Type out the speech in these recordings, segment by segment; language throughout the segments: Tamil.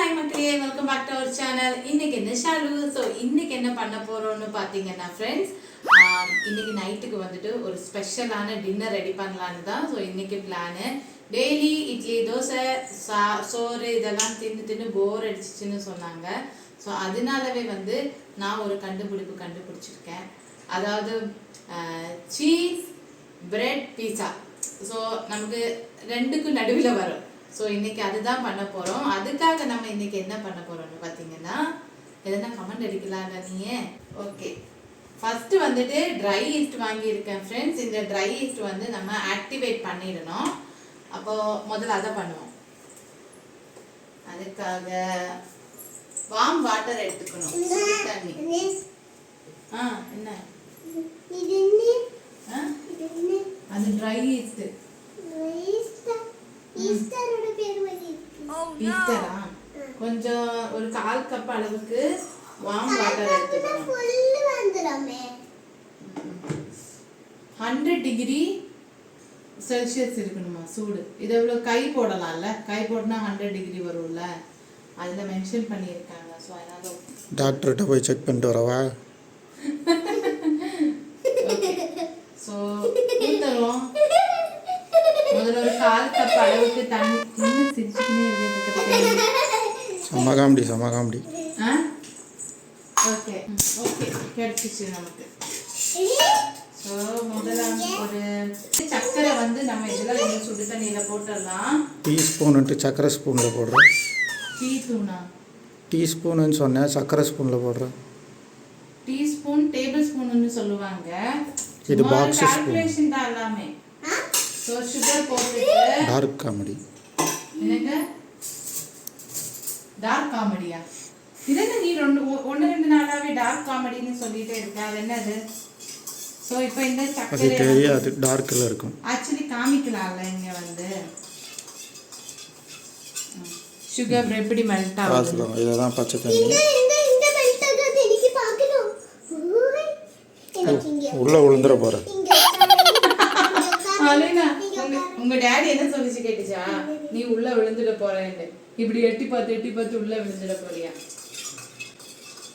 ஹாய் மக்களே, welcome back to our channel. இன்னைக்கு என்ன ஷாலு. ஸோ இன்னைக்கு என்ன பண்ண போறோம்னு பார்த்தீங்கன்னா ஃப்ரெண்ட்ஸ், இன்னைக்கு நைட்டுக்கு வந்துட்டு ஒரு ஸ்பெஷலான டின்னர் ரெடி பண்ணலான்னு தான். ஸோ இன்னைக்கு பிளானு. டெய்லி இட்லி தோசை சோறு இதெல்லாம் தின்னு போர் அடிச்சிச்சுன்னு சொன்னாங்க. ஸோ அதனாலவே வந்து நான் ஒரு கண்டுபிடிச்சிருக்கேன். அதாவது சீஸ் பிரெட் பீஸா. ஸோ நமக்கு ரெண்டுக்கும் நடுவில் வரும். ஸோ இன்னைக்கு அதுதான் பண்ண போகிறோம். அதுக்காக நம்ம இன்னைக்கு என்ன பண்ண போகிறோம்னு பார்த்தீங்கன்னா, எதனா கமெண்ட் அடிக்கலாம்ல நீங்கள்? ஓகே, ஃபஸ்ட்டு வந்துட்டு ட்ரை ஈஸ்ட் வாங்கியிருக்கேன் ஃப்ரெண்ட்ஸ். இந்த ட்ரை ஈஸ்ட் வந்து நம்ம ஆக்டிவேட் பண்ணிடணும். அப்போது முதல்ல அதை பண்ணுவோம். அதுக்காக வார்ம் வாட்டர் எடுத்துக்கணும், தண்ணி. என்ன அது ட்ரை ஈஸ்ட். கொஞ்சம் ஒரு 1/4 கப் அளவுக்கு வார்ம் வாட்டர் எடுத்துக்கணும். 100 டிகிரி செல்சியஸ் இருக்கணுமா சூடு. இது எவ்வளோ கை போடலாம்ல, கை போடனா 100 டிகிரி வரும்ல, அதில் மென்ஷன் பண்ணியிருக்காங்க. ஸோ அதனால டாக்டர்கிட்ட போய் செக் பண்ணிட்டு வரவா? ஸோ ஊற்றுறோம். முதல்ல ஒரு 1/4 கப் அளவுக்கு தண்ணி. இன்னும் சிரிச்சுக்கினே இருக்கிறது. சமகாம்படி ஓகே ஓகே, கிடைச்சிச்சு நமக்கு. ஸோ முதல்ல ஒரு சர்க்கரை வந்து நம்ம இதெல்லாம் இந்த சுடு தண்ணியில் போட்டுடலாம். டீஸ்பூனுன்ட்டு சர்க்கரை ஸ்பூனில் போடுறேன். டீஸ்பூனுன்னு சொன்னேன், சர்க்கரை ஸ்பூனில் போடுறேன். டீஸ்பூன் டேபிள் ஸ்பூன்னு சொல்லுவாங்க. இது பாக்ஸ் ஸ்பூன். கால்குலேஷன் தான் எல்லாமே. ஸோ சுகர் போட்டுட்டு டார்க் காமெடி. என்னங்க டார்க் காமெடியா? இதென்ன நீ ரெண்டு நாளாவே டார்க் காமெடின்னு சொல்லிட்டே இருக்க, அது என்னது? ஸோ இப்போ இந்த சர்க்கரை அது தெரியாது, டார்க்கில் இருக்கும். ஆக்சுவலி காமிக்கலாம்ல இங்கே வந்து சுகர் எப்படி மெல்ட் ஆகும். இதெல்லாம் பச்சை தண்ணி உள்ள விழுந்துட போகிறேன். உங்க டேடி என்ன சொல்லிச்சு கேட்டுச்சா? நீ உள்ள விழுந்துட போறேன்னு. இப்படி எட்டி பார்த்து உள்ள விழுந்துட போறியா?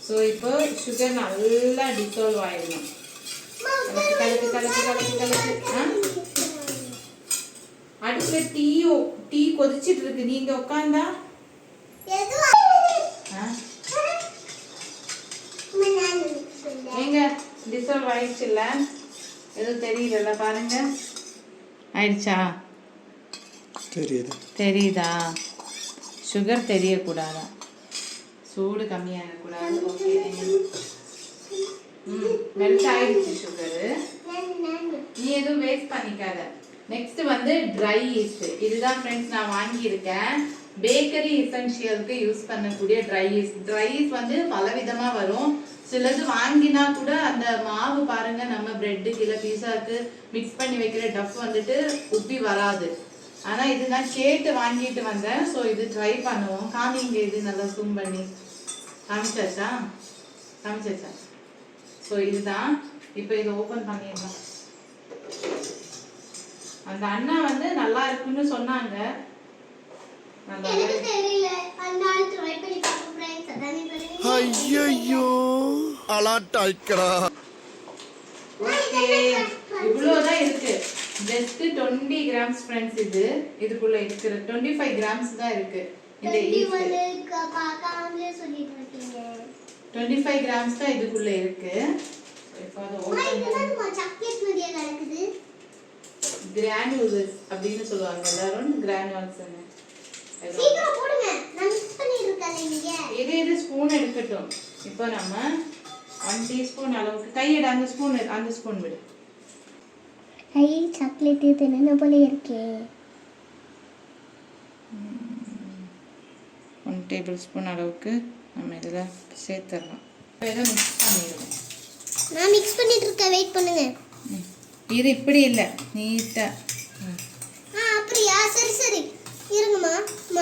ஸோ இப்போ சுகர் நல்லா டிசால்வ் ஆயிடணும். அடுத்து டீ கொதிச்சிட்டு இருக்கு. நீங்க உட்காந்தா எங்க டிசால்வ் ஆயிடுச்சுல்ல? எதுவும் தெரியல பாருங்க. ஆயிடுச்சா? தெரியுதா? சுகர் தெரியக்கூடாதா, சூடு கம்மியாகக்கூடாது. ஓகே, மெல்ட் ஆயிடுச்சு சுகரு. நீ எதுவும் வேஸ்ட் பண்ணிக்காத. நெக்ஸ்ட் வந்து ட்ரை ஈஸ்ட். இதுதான் ஃப்ரெண்ட்ஸ் நான் வாங்கியிருக்கேன். பேக்கரி எசென்ஷியலுக்கு யூஸ் பண்ணக்கூடிய ட்ரை ஈஸ்ட். ட்ரை ஈஸ்ட் வந்து பலவிதமா வரும். சிலது வாங்கினா கூட அந்த மாவு பாருங்க, நம்ம பிரெட்டுக்கு இல்லை பீஸாவுக்கு மிக்ஸ் பண்ணி வைக்கிற டஃப் வந்துட்டு உப்பி வராது. ஆனால் இது நான் கேட்டு வாங்கிட்டு வந்தேன். ஸோ இது ட்ரை பண்ணுவோம். காமிங்க, இது நல்லா ஜூம் பண்ணி காமிச்சாச்சா? ஸோ இதுதான். இப்போ இதை ஓப்பன் பண்ணிடலாம். அந்த அண்ணா வந்து நல்லா இருக்குன்னு சொன்னாங்க. ஐயோ அலாட்டாய்க்கடா. ஓகே, இவ்வளோதான் இருக்கு. Just 20 grams friends. இதுக்குள்ள இருக்கிற 25 கிராம்ஸ் தான் இருக்கு. இந்த 25 கிராம்ஸ் தான் இதுக்குள்ள இருக்கு. இப்போ அது கிரானுல்ஸ் அப்படின்னு சொல்லுவாங்க எல்லாரும். கிரானுல்ஸ் இது ஸ்பூன் எடுக்கட்டும். இப்போ நம்ம 1 டீஸ்பூன் அளவுக்கு கையெடு. அந்த ஸ்பூன் விடு. சாக்லேட் தின்ன போல இருக்கே. 1 டேபிள் ஸ்பூன் அளவுக்கு நம்ம இதில் சேர்த்துடலாம். இதை மிக்ஸ் பண்ணிடுவோம். நான் மிக்ஸ் பண்ணிட்டு இருக்கேன், வெயிட் பண்ணுங்க. இது இப்படி இல்லை, நீட்டாக. அப்படியா? சரி இருங்கம்மா.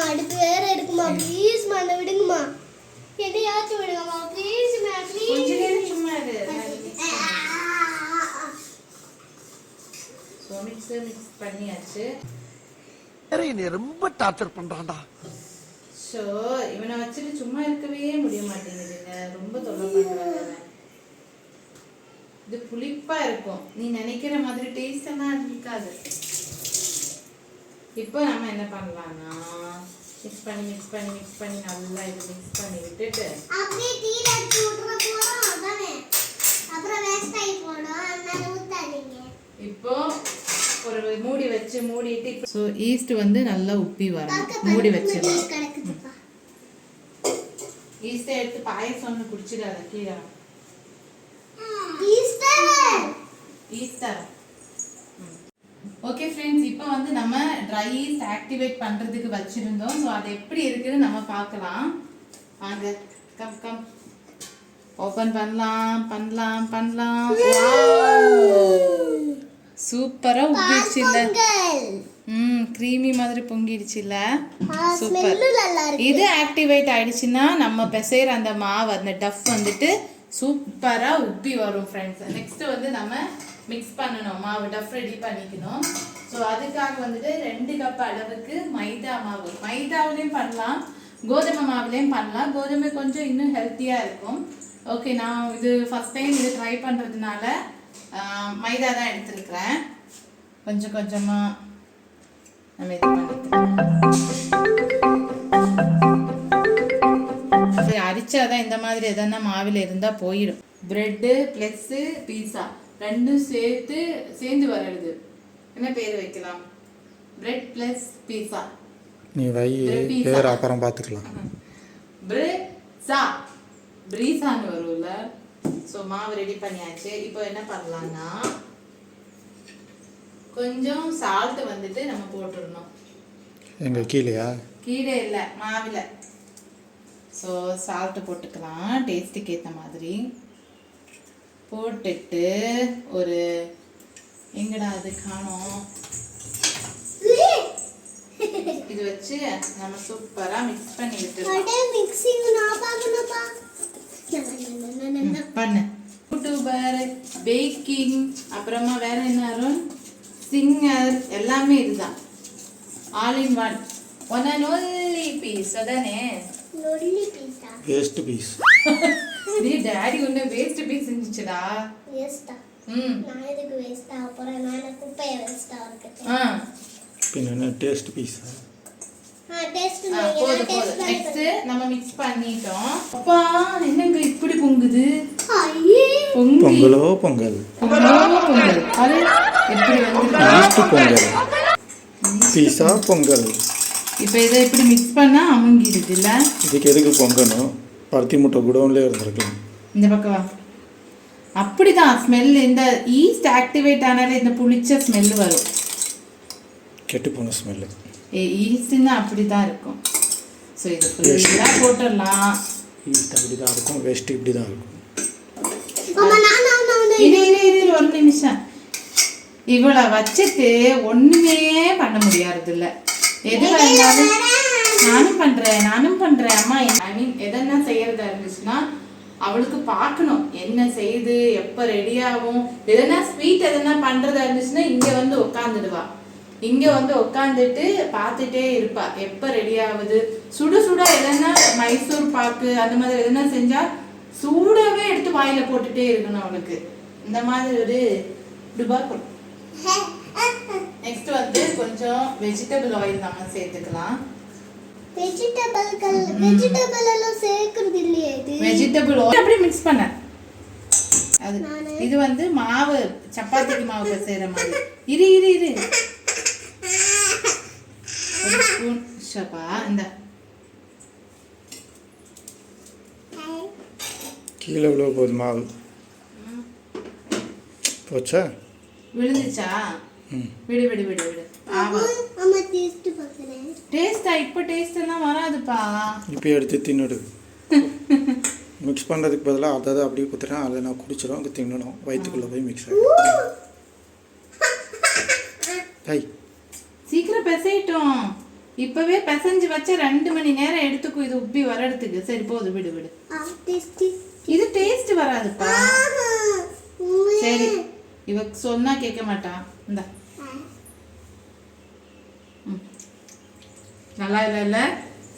அடுப்பு வேற இருக்குமா? ப்ளீஸ் என்ன விடுங்கம்மா. எதையாச்சும் விடுங்கம்மா ப்ளீஸ். கொஞ்ச நேரம் சும்மா இரு. மிக்ஸ் பண்ணியாச்சு. ரொம்ப டார்ச்சர் பண்றான்டா. ஸோ இவனை வச்சுட்டு சும்மா இருக்கவே முடிய மாட்டேங்குதுங்க, ரொம்ப தொல்லை பண்றாங்க. இது புளிப்பா இருக்கும், நீ நினைக்கிற மாதிரி டேஸ்ட் எல்லாம் இருக்காது. இப்போ நம்ம என்ன பண்ணலாம்னா மிக்ஸ் பண்ணி நல்லா இது மிக்ஸ் பண்ணி விட்டுட்டு அப்படியே டீல எடுத்து விட்டுற போறோம் அதானே, அப்புறம் வேஸ்ட் ஆகி போடும், அதனால ஊத்தாதீங்க. இப்போ ஒரு மூடி வச்சு மூடிட்டு, ஸோ ஈஸ்ட் வந்து நல்லா உப்பி வரும், மூடி வச்சிடலாம். கிடக்குதுப்பா. ஈஸ்ட்டை எடுத்து பாயசம்னு குடிச்சிடாத கீழே. ஈஸ்டர். ஓகே ஃப்ரெண்ட்ஸ், இப்போ வந்து நம்ம ட்ரை ஈஸ்ட் ஆக்டிவேட் பண்றதுக்கு வச்சிருந்தோம். ஸோ அது எப்படி இருக்குன்னு நம்ம பார்க்கலாம் வாங்க. கம் ஓபன் பண்ணலாம். சூப்பரா உப்பிடுச்சுல்ல, க்ரீமி மாதிரி பொங்கிடுச்சுல்ல, சூப்பர். இது ஆக்டிவேட் ஆயிடுச்சுன்னா நம்ம பிசைற அந்த மாவு அந்த டஃப் வந்துட்டு சூப்பரா உப்பி வரும் ஃப்ரெண்ட்ஸ். நெக்ஸ்ட் வந்து நம்ம மிக்ஸ் பண்ணணும், மாவு டஃப் ரெடி பண்ணிக்கணும். ஸோ அதுக்காக வந்துட்டு 2 கப் அளவுக்கு மைதா மாவு, மைதாவிலையும் பண்ணலாம் கோதுமை மாவுலையும் பண்ணலாம். கோதுமை கொஞ்சம் இன்னும் ஹெல்த்தியா இருக்கும். ஓகே, நான் இது ஃபர்ஸ்ட் டைம் இது ட்ரை பண்றதுனால மைதா தான் எடுத்துருக்கிறேன். கொஞ்சம் கொஞ்சமாக நம்ம இது பண்ணிக்கலாம். அரிச்சாதான் இந்த மாதிரி எதனா மாவில் இருந்தால் போயிடும். பிரெட்டு ப்ளஸ்ஸு பீஸா ரெண்டும் சேர்ந்து வருது. என்ன பேர் வைக்கலாம்? பிரெட் ப்ளஸ் பீஸா. நீ வை, பேர் அப்புறம் பார்த்துக்கலாம். பிரீசான்னு வரும்ல. ஸோ மாவு ரெடி பண்ணியாச்சு. இப்போ என்ன பண்ணலாம்னா கொஞ்சம் சால்ட் வந்துட்டு நம்ம போட்டுடணும். எங்க கீழேயா? கீழே இல்லை, மாவில். ஸோ சால்ட்டு போட்டுக்கலாம் டேஸ்ட்டுக்கு ஏற்ற மாதிரி. போட்டுட்டு ஒரு எங்கடா அது காணோம், இது வச்சு நம்ம சூப்பராக மிக்ஸ் பண்ணி விட்டுருக்கோம். பண்ணு யூடியூபர், பேக்கிங், அப்புறமா வேற என்ன வரும், சிங்கர், எல்லாமே இதுதான். All in one and only piece. அதானே வேஸ்ட் பீஸ். நீ டாடி ஒண்ணு வேஸ்ட் பீஸ் செஞ்சுச்சுடா. வேஸ்டா? நான் எதுக்கு வேஸ்டா போறேன்? நான் குப்பைய வேஸ்டா இருக்கேன். பின்ன டேஸ்ட் பீஸ். நெக்ஸ்ட் நம்ம மிக்ஸ் பண்ணிட்டோம். அப்பா என்னங்க இப்படி பொங்குது? பொங்கலோ பொங்கல். அது எப்படி வந்து ஈஸ்ட் பொங்கல், பீஸா பொங்கல். இப்போ இதை இப்படி மிக்ஸ் பண்ணா அமுங்கிடுது இல்ல? இதுக்கு எதுக்கு பொங்கணும்? பருத்தி முட்டை குடோன்ல இருந்திருக்கலாம். இந்த பக்கம் வா. அப்படிதான் ஸ்மெல். இந்த ஈஸ்ட் ஆக்டிவேட் ஆனாலே இந்த புளிச்ச ஸ்மெல் வரும், கெட்டு போன ஸ்மெல்லு. ஈஸ்ட்னா அப்படிதான் இருக்கும். ஸோ இது ஃபுல்லாக போட்டுடலாம். ஈஸ்ட் அப்படி தான் இருக்கும், வேஸ்ட் இப்படி தான் இருக்கும். இது ஒரு நிமிஷம். இவ்வளோ வச்சுட்டு ஒண்ணுமே பண்ண முடியாது இல்லை. எது வேணாலும் நானும் பண்றேன் அம்மா. ஐ மீன் எதனா செய்யறதா இருந்துச்சுன்னா அவளுக்கு பார்க்கணும் என்ன செய்யுது, எப்போ ரெடி ஆகும். எதனா ஸ்வீட் எதனா பண்றதா இருந்துச்சுன்னா இங்க வந்து உட்காந்துடுவா. இங்க வந்து உட்காந்துட்டு பார்த்துட்டே இருப்பா எப்போ ரெடி ஆகுது. சுட எதனா மைசூர் பாக்கு அந்த மாதிரி எதனா செஞ்சா சூடாவே எடுத்து வாயில போட்டுட்டே இருக்கணும் அவளுக்கு. இந்த மாதிரி ஒரு டுபாக்கும். நெக்ஸ்ட் வந்து கொஞ்சம் வெஜிடபிள் ஆயில் நம்ம சேர்த்துக்கலாம். வெஜிடபிள் எல்லாம் சேர்க்கிறது இல்லையே இது. வெஜிடபிள் ஆயில் அப்படியே மிக்ஸ் பண்ண. அது இது வந்து மாவு சப்பாத்திக்கு மாவு செய்யற மாதிரி. இரு ஒரு ஸ்பூன் ஷபா. இந்த கீழே விழுவ போகுது மாவு. போச்சா? விழுந்துச்சா? விடு. ஆமா டேஸ்ட் பார்க்கறேன். டேஸ்டா? இப்போ டேஸ்ட் எல்லாம் வராதுப்பா. இப்போ எடுத்து தின்னுடு. மிக்ஸ் பண்ணுறதுக்கு பதிலாக அதாவது அப்படியே குத்துறேன். அதை நான் குடிச்சிடும், அங்கே தின்னணும், வயிற்றுக்குள்ளே போய் மிக்ஸ் ஆகிடும். சீக்கிரம் பிசைட்டோம். இப்பவே பிசைஞ்சு வச்சா 2 மணி நேரம் எடுத்துக்கும் இது உப்பி வரதுக்கு. சரி போது, விடு. இது டேஸ்ட் வராதுப்பா. சரி, இவ சொன்னா கேட்க மாட்டா. இந்த நல்லா இல்ல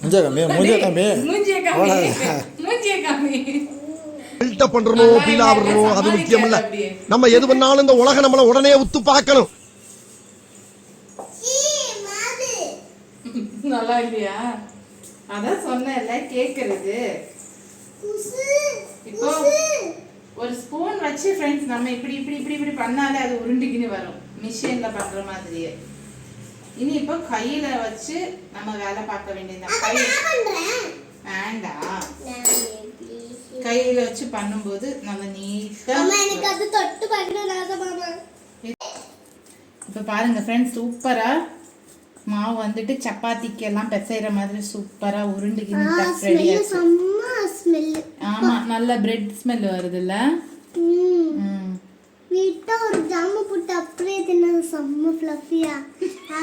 மூஞ்சே காமி மூஞ்சிய காமி பில்டப் பண்றோமோ ஃபீல் ஆவறோமோ அது முக்கியம் இல்ல. நம்ம எது பண்ணாலும் இந்த உலகம் நம்மள உடனே உத்து பார்க்கணும். நல்லா இல்லையா? அதான் சொன்னேன்ல கேக்குறது. இப்போ ஒரு ஸ்பூன் வச்சு ஃப்ரெண்ட்ஸ் நம்ம இப்படி இப்படி இப்படி இப்படி பண்ணாலே அது உருண்டிக்கின்னு வரும், மிஷின்ல பண்ற மாதிரியே. இனி இப்போ கையில வச்சு நம்ம வேலை பார்க்க வேண்டியது. வேண்டாம், கையில வச்சு பண்ணும்போது நம்ம நீட்டா. இப்ப பாருங்க ஃப்ரெண்ட்ஸ், சூப்பரா மாவு வந்துட்டு சப்பாத்திக்கு எல்லாம் பிசைற மாதிரி சூப்பரா உருண்டுகிட்டு. ஆமா, நல்ல பிரெட் ஸ்மெல் வருதுல்ல. வீட்டை ஒரு ஜாம போட்டு அப்படியே தின்ன செம்ம ஃப்ளஃபியா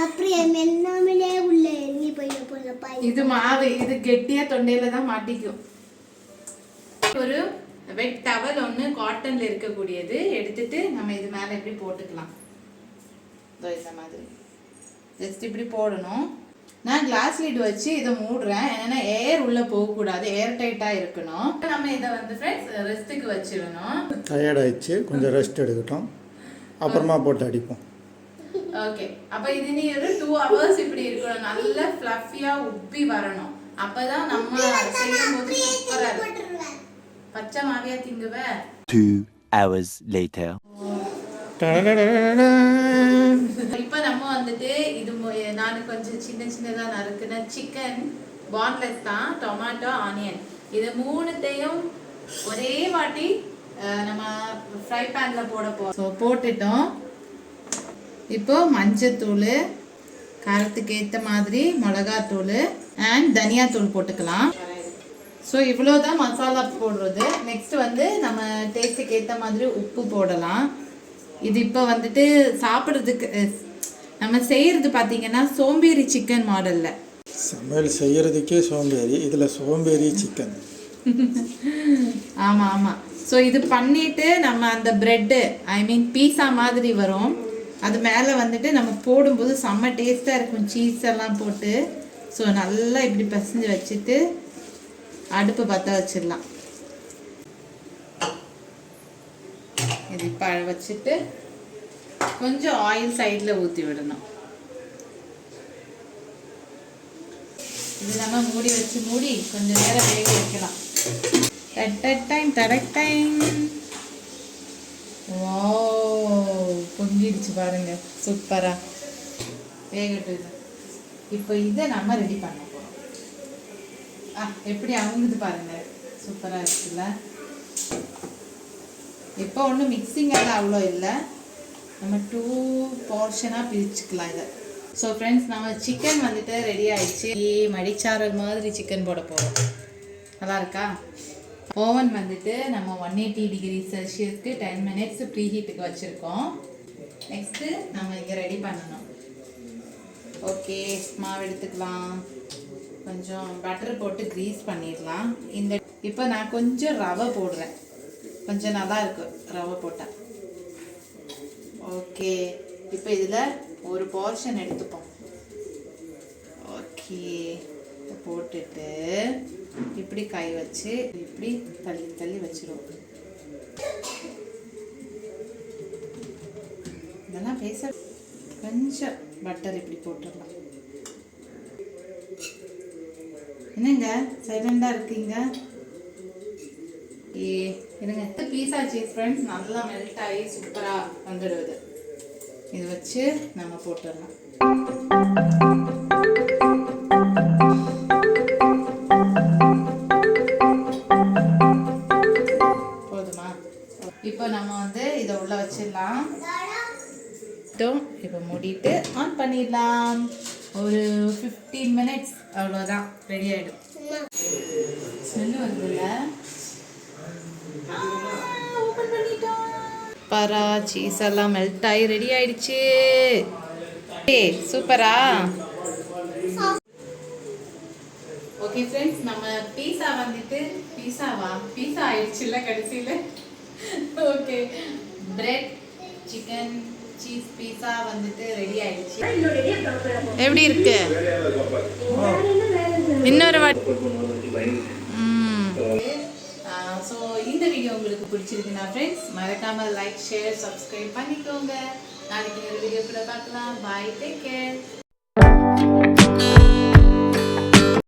அப்படியே மெல்லாமலே உள்ள எண்ணி போய் இது மாவு இது கெட்டியா தொண்டையில தான் மாட்டிக்கும். ஒரு வெட் டவல் ஒன்று காட்டன்ல இருக்கக்கூடியது எடுத்துட்டு நம்ம இது மேல இப்படி போட்டுக்கலாம். இந்த மாதிரி ஜஸ்ட் இப்படி போடணும். நான் கிளாஸ் லிட் வச்சு இதை மூடுறேன், ஏன்னா ஏர் உள்ள போகக்கூடாது, ஏர் டைட்டா இருக்கணும். நம்ம இதை வந்து ஃப்ரெண்ட்ஸ் ரெஸ்ட்டுக்கு வச்சிடணும். டயர்ட் ஆயிடுச்சு, கொஞ்சம் ரெஸ்ட் எடுக்கட்டும், அப்புறமா போட்டு அடிப்போம். ஓகே, அப்ப இது நீ ஒரு 2 hours இப்படி இருக்கணும், நல்ல ஃப்ளஃபியா உப்பி வரணும். அப்பதான் நம்ம செய்யும் போது சூப்பரா இருக்கும். பச்சை மாவியா திங்குவ. 2 hours later. இப்போ நம்ம வந்துட்டு இது நான் கொஞ்சம் சின்ன சின்னதா நறுக்குன சிக்கன் பான்லெஸ் தான், டொமேட்டோ ஆனியன் இது மூணுத்தையும் ஒரே வாட்டி நம்ம ஃப்ரை பேன்ல போட போறோம். ஸோ போட்டுட்டோம். இப்போ மஞ்சத்தூள், காரத்துக்கு ஏற்ற மாதிரி மிளகாத்தூள் அண்ட் தனியாத்தூள் போட்டுக்கலாம். ஸோ இவ்வளோதான் மசாலா போடுறது. நெக்ஸ்ட் வந்து நம்ம டேஸ்ட்டுக்கு ஏற்ற மாதிரி உப்பு போடலாம். இது இப்போ வந்துட்டு சாப்பிட்றதுக்கு நம்ம செய்கிறது பார்த்தீங்கன்னா சோம்பேறி சிக்கன் மாடலில். சமையல் செய்கிறதுக்கே சோம்பேறி, இதில் சோம்பேறி சிக்கன். ஆமாம் ஆமாம். ஸோ இது பண்ணிவிட்டு நம்ம அந்த ப்ரெட்டு பீஸா மாதிரி வரும், அது மேலே வந்துட்டு நம்ம போடும்போது செம்ம டேஸ்ட்டாக இருக்கும், சீஸ் எல்லாம் போட்டு. ஸோ நல்லா இப்படி பசஞ்சு வச்சுட்டு அடுப்பு பற்ற வச்சிடலாம். இது இப்போ வச்சுட்டு கொஞ்சம் ஆயில் சைடில் ஊற்றி விடணும். இது நம்ம மூடி வச்சு மூடி கொஞ்சம் நேரம் வேக வைக்கலாம். பொங்கிடுச்சு பாருங்க, சூப்பரா வேகட்டு. இப்போ இதை நம்ம ரெடி பண்ண போகிறோம். எப்படி அவங்குது பாருங்க, சூப்பராக இருக்குல்ல. இப்போ ஒன்றும் மிக்சிங் எல்லாம் அவ்வளோ இல்லை, நம்ம 2 போர்ஷனாக பிரிச்சுக்கலாம் இதை. ஸோ ஃப்ரெண்ட்ஸ், நம்ம சிக்கன் வந்துட்டு ரெடி ஆயிடுச்சு. மடிச்சாரல் மாதிரி சிக்கன் போட போகிறோம். நல்லா இருக்கா? ஓவன் வந்துட்டு நம்ம 180 டிகிரி செல்சியஸ்க்கு 10 minutes ப்ரீ ஹீட்டுக்கு வச்சுருக்கோம். நெக்ஸ்ட்டு நம்ம இங்கே ரெடி பண்ணணும். ஓகே, மாவு எடுத்துக்கலாம். கொஞ்சம் பட்டர் போட்டு க்ரீஸ் பண்ணிடலாம். இப்போ நான் கொஞ்சம் ரவை போடுறேன், கொஞ்சம் நல்லா இருக்கும் ரவை போட்டால். ஓகே, இப்போ இதில் ஒரு போர்ஷன் எடுத்துப்போம். ஓகே, போட்டுட்டு இப்படி கை வச்சு இப்படி தள்ளி தள்ளி வச்சிருவோம். இதெல்லாம் பேச கொஞ்சம் பட்டர் இப்படி போட்டுடலாம். என்னங்க சைலண்டாக இருக்கீங்க? இருங்க. பீஸா சீஸ் ஃப்ரெண்ட்ஸ் நல்லா மெல்ட் ஆகி சூப்பராக வந்துடுது. இது வச்சு நம்ம போட்டுடலாம். போதுமா? இப்போ நம்ம வந்து இதை உள்ள வச்சிடலாம். இப்போ மூடிட்டு ஆன் பண்ணிடலாம். ஒரு 15 minutes அவ்வளோதான், ரெடி ஆகிடும். ஸ்மெல் வருதுல்ல? ஓப்பன் பண்ணிட்டோம். பரா சீஸ் எல்லாம் மெல்ட் ஆகி ரெடி ஆயிடுச்சு. சூப்பரா? ஓகே ஃப்ரெண்ட்ஸ், நம்ம பீஸா வந்துட்டு பீஸா ஆயிடுச்சுல்ல கடைசியில். Okay, bread chicken cheese pizza வந்துட்டு ரெடி ஆயிடுச்சு. எப்படி இருக்கு? இன்னொரு ஸோ இந்த வீடியோ உங்களுக்கு பிடிச்சிருக்குன்னா ஃப்ரெண்ட்ஸ் மறக்காமல் லைக் ஷேர் சப்ஸ்கிரைப் பண்ணிக்கோங்க. நாளைக்கு ஒரு வீடியோ கூட பார்க்கலாம். பாய், டேக் கேர்.